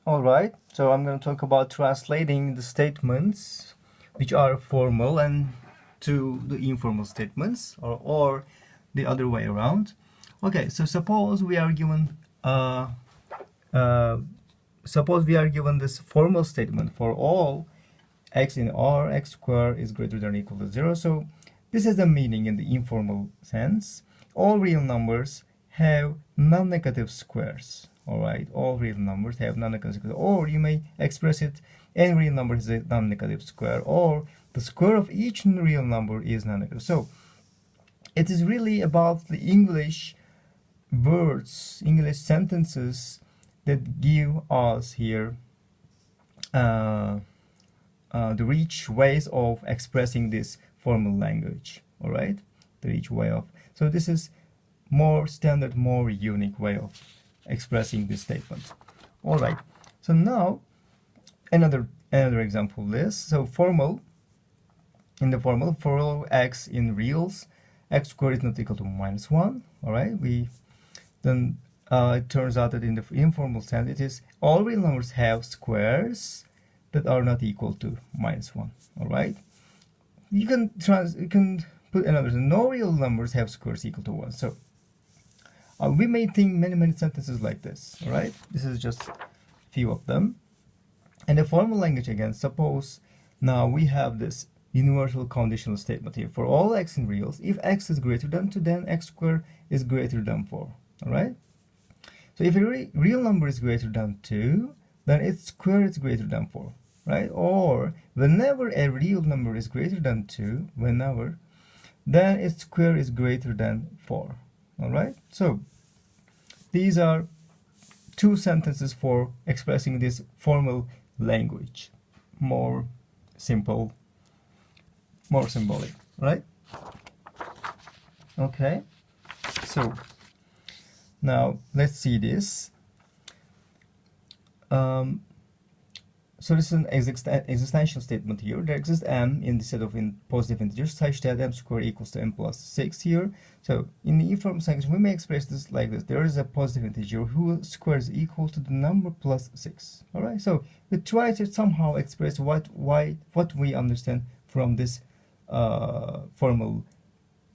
Alright, so I'm going to talk about translating the statements which are formal and to the informal statements or the other way around. Okay, so suppose we are given this formal statement for all x in R, x squared is greater than or equal to 0. So this is the meaning in the informal sense. All real numbers have non-negative squares. Alright, all real numbers have non-negative squares. Or you may express it, any real number is a non-negative square, or the square of each real number is non-negative. So it is really about the English words, English sentences that give us here the rich ways of expressing this formal language. All right, the rich way of. So this is more standard, more unique way of expressing this statement. All right. So now another example is so formal. In the formal, for all x in reals, x squared is not equal to -1. All right. Then it turns out that in the informal sense, it is all real numbers have squares that are not equal to -1. All right. You can put another. No real numbers have squares equal to 1. So we may think many sentences like this. All right. This is just a few of them. And the formal language again. Suppose now we have this universal conditional statement here for all x in reals. If x is greater than 2, then x squared is greater than 4. All right. So if a real number is greater than 2, then its square is greater than 4, right? Or whenever a real number is greater than 2, then its square is greater than 4, all right? So these are two sentences for expressing this formal language. More simple, more symbolic, right? Okay, so now let's see this. So this is an existential statement here. There exists m in the set of positive integers such that m squared equals to m plus 6 here. So in the informal language, we may express this like this. There is a positive integer whose square is equal to the number plus 6. All right. So we try to somehow express what we understand from this formal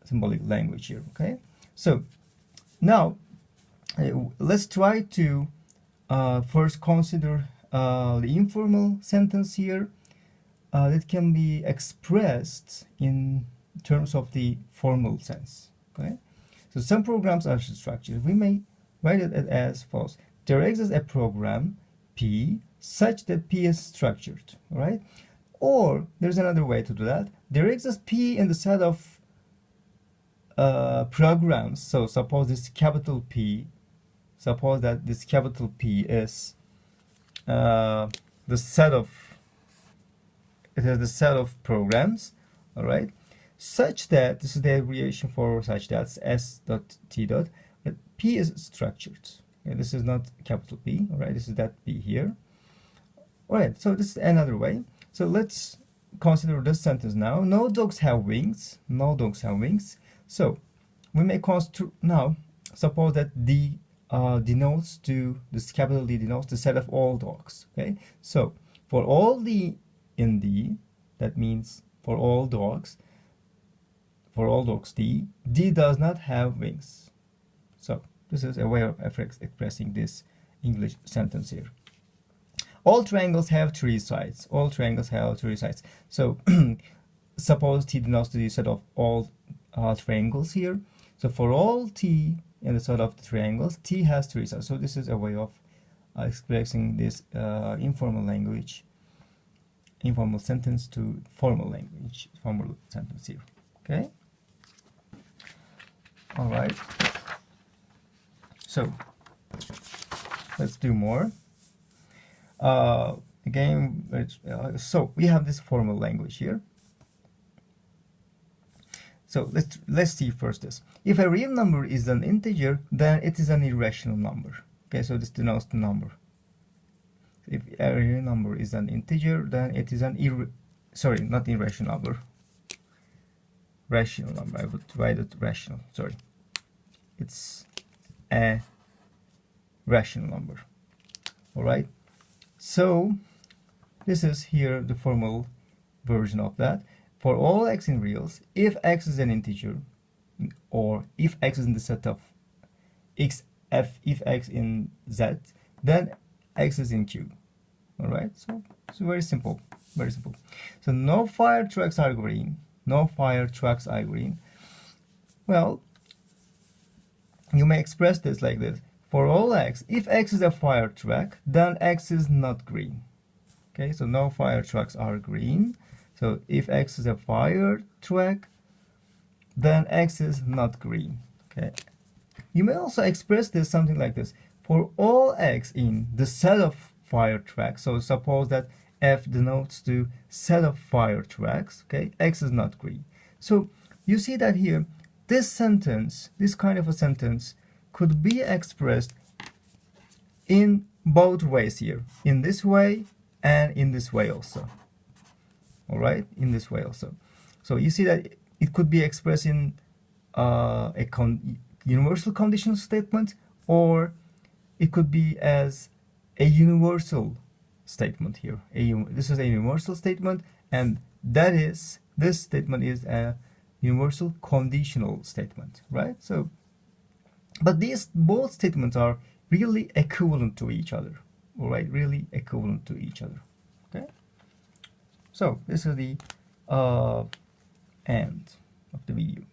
symbolic language here. Okay. So now let's try to first consider the informal sentence here that can be expressed in terms of the formal sense. Okay, so some programs are structured. We may write it as follows: there exists a program P such that P is structured. All right, or there's another way to do that. There exists P in the set of programs. So suppose this capital P. Suppose that this capital P is the set of programs, all right, such that this is the abbreviation for such that S dot T dot, but P is structured. Okay, this is not capital P, all right, this is that P here. All right, so this is another way. So let's consider this sentence now. No dogs have wings. No dogs have wings. So we may consider now. Suppose that D denotes to this capital D denotes the set of all dogs. Okay, so for all D in D, that means for all dogs D does not have wings. So this is a way of expressing this English sentence here. All triangles have 3 sides. All triangles have 3 sides. So suppose T denotes to the set of all triangles here. So for all T in the set of the triangles, T has 3 sides. So this is a way of expressing this informal language, informal sentence to formal language, formal sentence here. Okay. All right. So let's do more. Again, so we have this formal language here. So let's see first this. If a real number is an integer, then it is an irrational number. Okay, so this denotes the number. If a real number is an integer, then it is an not irrational number. Rational number. I would write it rational. Sorry, it's a rational number. All right. So this is here the formal version of that. For all x in reals, if x is an integer, or if x is in the set of x, if x in z, then x is in q. All right, so it's very simple, very simple. So no fire trucks are green. No fire trucks are green. Well, you may express this like this. For all x, if x is a fire truck, then x is not green. Okay, so no fire trucks are green. So if x is a fire truck, then x is not green. Okay. You may also express this something like this. For all x in the set of fire trucks, so suppose that f denotes the set of fire trucks, okay, x is not green. So you see that here, this sentence, this kind of a sentence, could be expressed in both ways here, in this way and in this way also. All right, in this way also. So you see that it could be expressed in universal conditional statement, or it could be as a universal statement here. This is a universal statement, and that is, this statement is a universal conditional statement, right? So, but these both statements are really equivalent to each other, all right? Really equivalent to each other, okay? So this is the end of the video.